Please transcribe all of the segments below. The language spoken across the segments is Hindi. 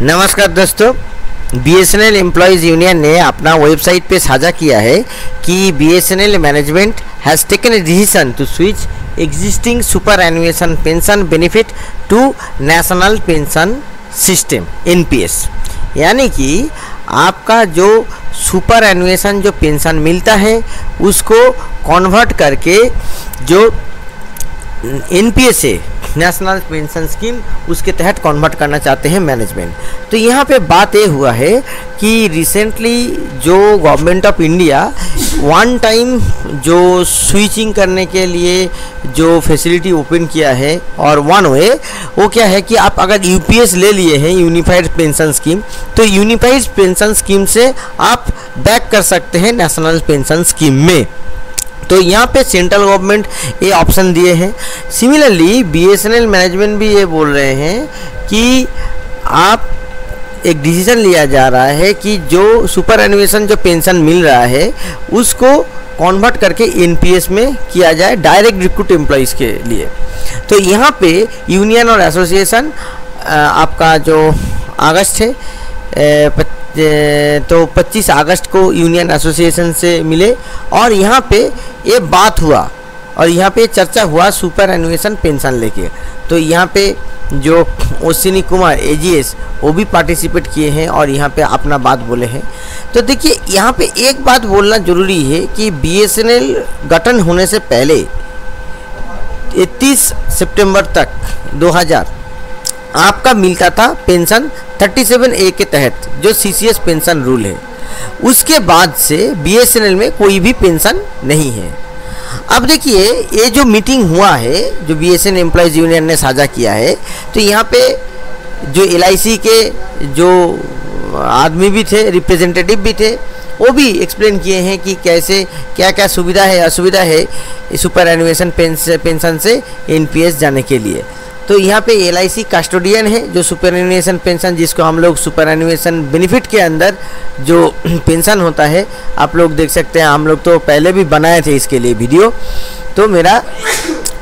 नमस्कार दोस्तों, बीएसएनएल एम्प्लॉयज़ यूनियन ने अपना वेबसाइट पे साझा किया है कि BSNL management has taken a decision to switch existing superannuation pension benefit to national pension system NPS. यानी कि आपका जो सुपर एनुएशन जो पेंशन मिलता है उसको कन्वर्ट करके जो एनपीएस है नेशनल पेंशन स्कीम उसके तहत कन्वर्ट करना चाहते हैं मैनेजमेंट। तो यहाँ पे बात ये हुआ है कि रिसेंटली जो government of India one time जो स्विचिंग करने के लिए जो फैसिलिटी ओपन किया है और वन वे वो क्या है कि आप अगर यूपीएस ले लिए हैं यूनिफाइड पेंशन स्कीम, तो यूनिफाइड पेंशन स्कीम से आप बैक कर सकते हैं नेशनल पेंशन स्कीम में। तो यहाँ पे सेंट्रल गवर्नमेंट ये ऑप्शन दिए हैं। सिमिलरली बीएसएनएल मैनेजमेंट भी ये बोल रहे हैं कि आप एक डिसीजन लिया जा रहा है कि जो सुपर एनुएशन जो पेंशन मिल रहा है उसको कन्वर्ट करके एनपीएस में किया जाए डायरेक्ट रिक्रूट एम्प्लॉयज़ के लिए। तो यहाँ पे यूनियन और एसोसिएशन आपका जो अगस्त है तो 25 अगस्त को यूनियन एसोसिएशन से मिले और यहाँ पे ये बात हुआ और यहाँ पे चर्चा हुआ सुपर एनुएशन पेंशन लेके। तो यहाँ पे जो अश्विनी कुमार एजीएस वो भी पार्टिसिपेट किए हैं और यहाँ पे अपना बात बोले हैं। तो देखिए यहाँ पे एक बात बोलना ज़रूरी है कि बीएसएनएल गठन होने से पहले 31 सितंबर तक 2000 आपका मिलता था पेंशन 37A के तहत जो सीसीएस पेंशन रूल है। उसके बाद से बीएसएनएल में कोई भी पेंशन नहीं है। अब देखिए ये जो मीटिंग हुआ है जो बीएसएनएल एम्प्लॉयज़ यूनियन ने साझा किया है, तो यहाँ पे जो एलआईसी के जो आदमी भी थे, रिप्रेजेंटेटिव भी थे, वो भी एक्सप्लेन किए हैं कि कैसे क्या क्या सुविधा है असुविधा है सुपर एनुएशन पेंशन से एनपीएस जाने के लिए। तो यहाँ पे एलआईसी कस्टोडियन है जो सुपर एनुएशन पेंशन जिसको हम लोग सुपर एनुएशन बेनिफिट के अंदर जो पेंशन होता है आप लोग देख सकते हैं। हम लोग तो पहले भी बनाए थे इसके लिए वीडियो, तो मेरा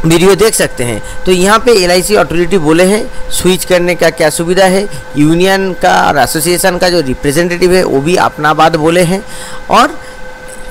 वीडियो देख सकते हैं। तो यहाँ पे एलआईसी अथॉरिटी बोले हैं स्विच करने का क्या सुविधा है। यूनियन का और एसोसिएशन का जो रिप्रेजेंटेटिव है वो भी अपना बात बोले हैं और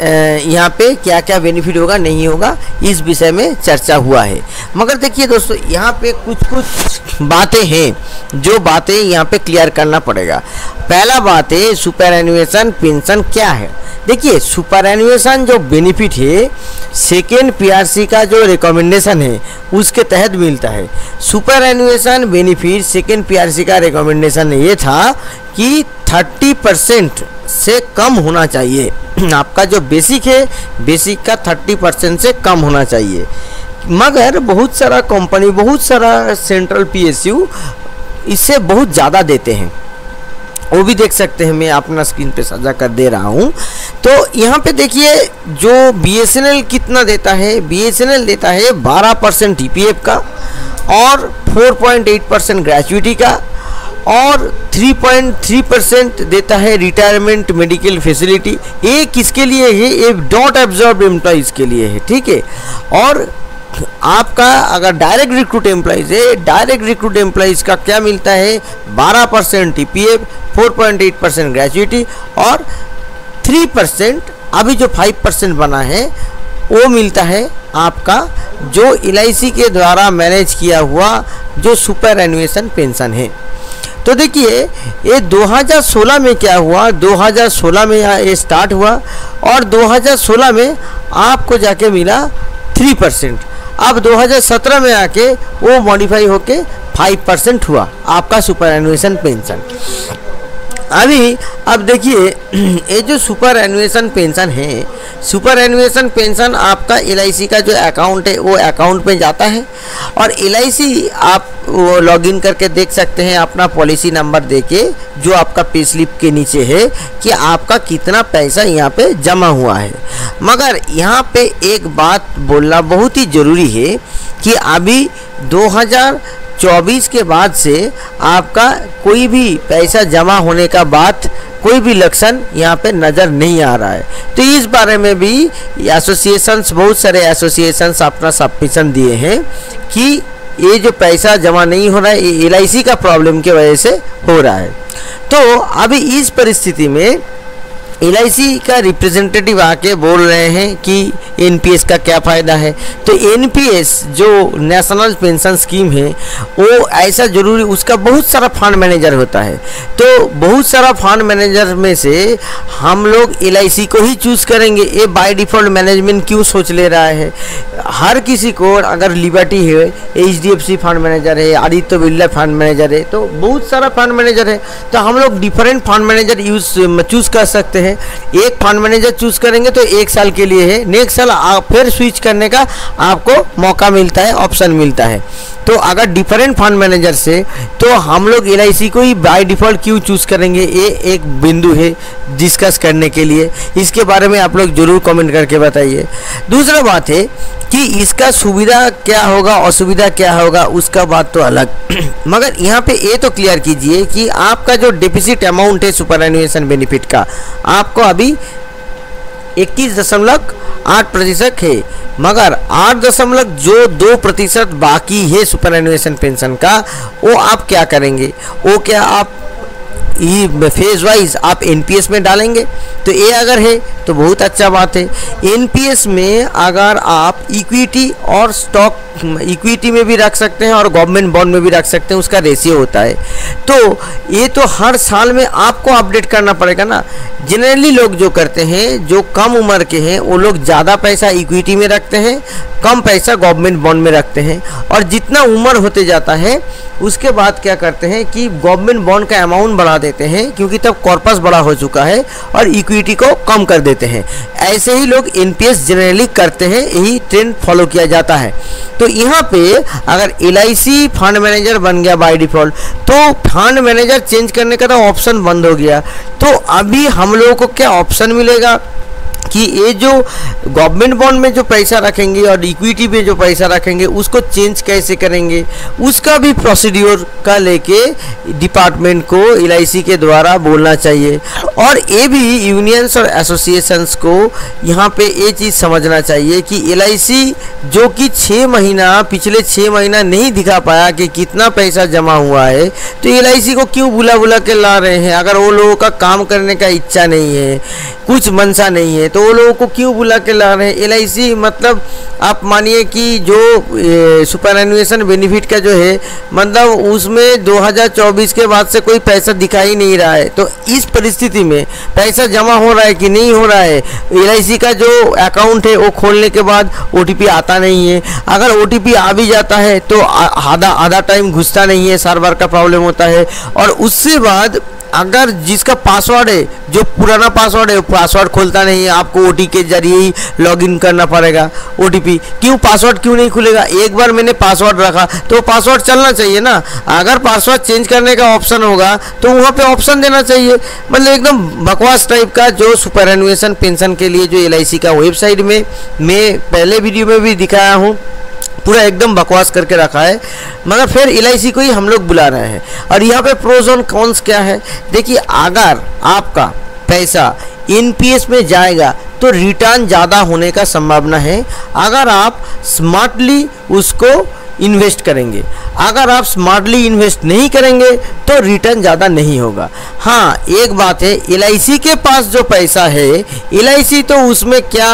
यहाँ पे क्या क्या बेनिफिट होगा नहीं होगा इस विषय में चर्चा हुआ है। मगर देखिए दोस्तों यहाँ पे कुछ बातें हैं जो बातें यहाँ पे क्लियर करना पड़ेगा। पहला बात है सुपर एनुएशन पेंशन क्या है। देखिए सुपर एनुएशन जो बेनिफिट है सेकेंड पीआरसी का जो रिकमेंडेशन है उसके तहत मिलता है। सुपर एनुएशन बेनिफिट सेकेंड पीआरसी का रिकमेंडेशन ये था कि 30% से कम होना चाहिए। आपका जो बेसिक है बेसिक का 30% से कम होना चाहिए। मगर बहुत सारा कंपनी बहुत सारा सेंट्रल पीएसयू इससे बहुत ज़्यादा देते हैं, वो भी देख सकते हैं। मैं अपना स्क्रीन पे साझा कर दे रहा हूँ। तो यहाँ पे देखिए जो बीएसएनएल कितना देता है, बीएसएनएल देता है 12% टीपीएफ का और 4.8% ग्रेजुइटी का और 3.3% देता है रिटायरमेंट मेडिकल फैसिलिटी। ये किसके लिए है? ये डॉट एब्जॉर्ब एम्प्लॉयज़ के लिए है, ठीक है। और आपका अगर डायरेक्ट रिक्रूट एम्प्लॉयज़ है, डायरेक्ट रिक्रूट एम्प्लॉयज़ का क्या मिलता है? 12% टीपीएफ, 4.8% ग्रेजुइटी और 3% अभी जो 5% बना है वो मिलता है आपका जो एलआईसी के द्वारा मैनेज किया हुआ जो सुपर एनुएशन पेंशन है। तो देखिए ये 2016 में क्या हुआ, 2016 में ये स्टार्ट हुआ और 2016 में आपको जाके मिला 3%। अब 2017 में आके वो मॉडिफाई होके 5% हुआ आपका सुपर एनुएशन पेंशन। अब देखिए ये जो सुपर एनुएशन पेंशन है, सुपर एनुएशन पेंशन आपका एलआईसी का जो अकाउंट है वो अकाउंट में जाता है और एलआईसी आप वो लॉगिन करके देख सकते हैं अपना पॉलिसी नंबर देके जो आपका पे स्लिप के नीचे है कि आपका कितना पैसा यहाँ पे जमा हुआ है। मगर यहाँ पे एक बात बोलना बहुत ही ज़रूरी है कि अभी 2024 के बाद से आपका कोई भी पैसा जमा होने का बात कोई भी लक्षण यहाँ पे नज़र नहीं आ रहा है। तो इस बारे में भी एसोसिएशंस बहुत सारे एसोसिएशंस अपना सबमिशन दिए हैं कि ये जो पैसा जमा नहीं हो रहा है ये LIC का प्रॉब्लम की वजह से हो रहा है। तो अभी इस परिस्थिति में LIC का रिप्रेजेंटेटिव आके बोल रहे हैं कि NPS का क्या फ़ायदा है। तो NPS जो नेशनल पेंशन स्कीम है वो ऐसा जरूरी, उसका बहुत सारा फंड मैनेजर होता है। तो बहुत सारा फंड मैनेजर में से हम लोग LIC को ही चूज़ करेंगे, ये बाय डिफ़ॉल्ट मैनेजमेंट क्यों सोच ले रहा है। हर किसी को अगर लिबर्टी है, HDFC फंड मैनेजर है, आदित्य बिरला फंड मैनेजर है, तो बहुत सारा फंड मैनेजर है। तो हम लोग डिफरेंट फंड मैनेजर चूज़ कर सकते हैं। एक फंड मैनेजर चूज करेंगे तो 1 साल के लिए है, नेक्स्ट साल आप फिर स्विच करने का आपको मौका मिलता है, ऑप्शन मिलता है। तो अगर डिफरेंट फंड मैनेजर से, तो हम लोग LIC को ही बाय डिफ़ॉल्ट क्यों चूज करेंगे, ये एक बिंदु है डिस्कस करने के लिए। इसके बारे में आप लोग जरूर कमेंट करके बताइए। दूसरा बात है कि इसका सुविधा क्या होगा, असुविधा क्या होगा, उसका बात तो अलग मगर यहाँ पे ये तो क्लियर कीजिए कि आपका जो डेफिसिट अमाउंट है सुपरएनुएशन बेनिफिट का, आपको अभी 21.8% है, मगर 8.2% बाकी है सुपरएनुएशन पेंशन का। वो आप क्या करेंगे, वो क्या आप फेज वाइज आप NPS में डालेंगे। तो ये अगर है तो बहुत अच्छा बात है। NPS में अगर आप इक्विटी और स्टॉक, इक्विटी में भी रख सकते हैं और गवर्नमेंट बॉन्ड में भी रख सकते हैं, उसका रेशियो होता है। तो ये तो हर साल में आपको अपडेट करना पड़ेगा ना। जनरली लोग जो करते हैं, जो कम उम्र के हैं, वो लोग ज़्यादा पैसा इक्विटी में रखते हैं, कम पैसा गवर्नमेंट बॉन्ड में रखते हैं। और जितना उम्र होते जाता है उसके बाद क्या करते हैं कि गवर्नमेंट बॉन्ड का अमाउंट बढ़ा देते हैं, क्योंकि तब कॉर्पस बड़ा हो चुका है, और इक्विटी को कम कर देते हैं। ऐसे ही लोग NPS जनरली करते हैं, यही ट्रेंड फॉलो किया जाता है। तो यहाँ पे अगर LIC फंड मैनेजर बन गया बाय डिफ़ॉल्ट, तो फंड मैनेजर चेंज करने का तो ऑप्शन बंद हो गया। तो अभी हम लोगों को क्या ऑप्शन मिलेगा कि ये जो गवर्नमेंट बॉन्ड में जो पैसा रखेंगे और इक्विटी में जो पैसा रखेंगे उसको चेंज कैसे करेंगे, उसका भी प्रोसीड्योर का लेके डिपार्टमेंट को LIC के द्वारा बोलना चाहिए। और ये भी यूनियंस और एसोसिएशंस को यहाँ पे ये चीज़ समझना चाहिए कि LIC जो कि 6 महीना, पिछले 6 महीना नहीं दिखा पाया कि कितना पैसा जमा हुआ है, तो LIC को क्यों बुला बुला के ला रहे हैं। अगर वो लोगों का काम करने का इच्छा नहीं है, कुछ मनसा नहीं है, तो वो लोगों को क्यों बुला के ला रहे हैं। LIC मतलब आप मानिए कि जो सुपरएनुएशन बेनिफिट का जो है, मतलब उसमें 2024 के बाद से कोई पैसा दिखाई नहीं रहा है। तो इस परिस्थिति में पैसा जमा हो रहा है कि नहीं हो रहा है, LIC का जो अकाउंट है वो खोलने के बाद OTP आता नहीं है। अगर OTP आ भी जाता है तो आधा टाइम घुसता नहीं है, सर्वर का प्रॉब्लम होता है। और उससे बाद अगर जिसका पासवर्ड है, जो पुराना पासवर्ड है, वो पासवर्ड खोलता नहीं है, आपको OTP के जरिए ही लॉगिन करना पड़ेगा। OTP क्यों, पासवर्ड क्यों नहीं खुलेगा। एक बार मैंने पासवर्ड रखा तो पासवर्ड चलना चाहिए ना। अगर पासवर्ड चेंज करने का ऑप्शन होगा तो वहाँ पे ऑप्शन देना चाहिए। मतलब एकदम बकवास टाइप का जो सुपरएनुएशन पेंशन के लिए जो LIC का वेबसाइट में मैं पहले वीडियो में भी दिखाया हूँ, पूरा एकदम बकवास करके रखा है। मगर फिर LIC को ही हम लोग बुला रहे हैं। और यहाँ पे प्रोज और कॉन्स क्या है, देखिए अगर आपका पैसा NPS में जाएगा तो रिटर्न ज़्यादा होने का संभावना है अगर आप स्मार्टली उसको इन्वेस्ट करेंगे। अगर आप स्मार्टली इन्वेस्ट नहीं करेंगे तो रिटर्न ज़्यादा नहीं होगा। हाँ, एक बात है, LIC के पास जो पैसा है, LIC तो उसमें क्या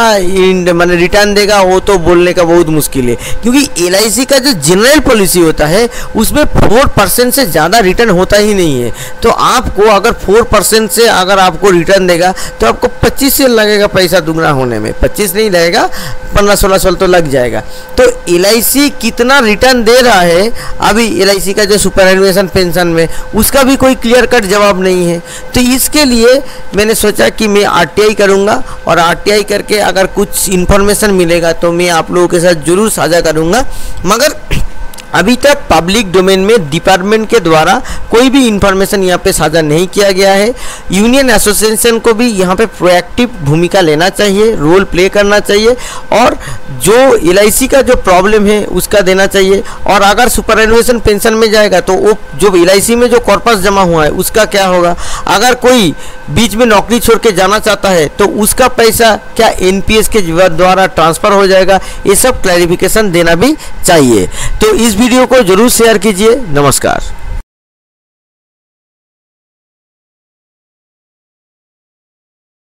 माने रिटर्न देगा वो तो बोलने का बहुत मुश्किल है, क्योंकि LIC का जो जनरल पॉलिसी होता है उसमें 4% से ज़्यादा रिटर्न होता ही नहीं है। तो आपको अगर 4% से अगर आपको रिटर्न देगा तो आपको 25 साल लगेगा पैसा दुगना होने में। 25 नहीं लगेगा, 15-16 साल तो लग जाएगा। तो LIC कितना रिटर्न दे रहा है अभी LIC का जो सुपरएनुएशन पेंशन में, उसका भी कोई क्लियर कट जवाब नहीं है। तो इसके लिए मैंने सोचा कि मैं RTI करूंगा, और RTI करके अगर कुछ इन्फॉर्मेशन मिलेगा तो मैं आप लोगों के साथ ज़रूर साझा करूंगा। मगर अभी तक पब्लिक डोमेन में डिपार्टमेंट के द्वारा कोई भी इंफॉर्मेशन यहाँ पे साझा नहीं किया गया है। यूनियन एसोसिएशन को भी यहाँ पे प्रोएक्टिव भूमिका लेना चाहिए, रोल प्ले करना चाहिए, और जो LIC का जो प्रॉब्लम है उसका देना चाहिए। और अगर सुपरएनुएशन पेंशन में जाएगा तो वो जो LIC में जो कॉर्पस जमा हुआ है उसका क्या होगा। अगर कोई बीच में नौकरी छोड़ के जाना चाहता है तो उसका पैसा क्या NPS के द्वारा ट्रांसफ़र हो जाएगा, ये सब क्लैरिफिकेशन देना भी चाहिए। तो इस वीडियो को जरूर शेयर कीजिए। नमस्कार।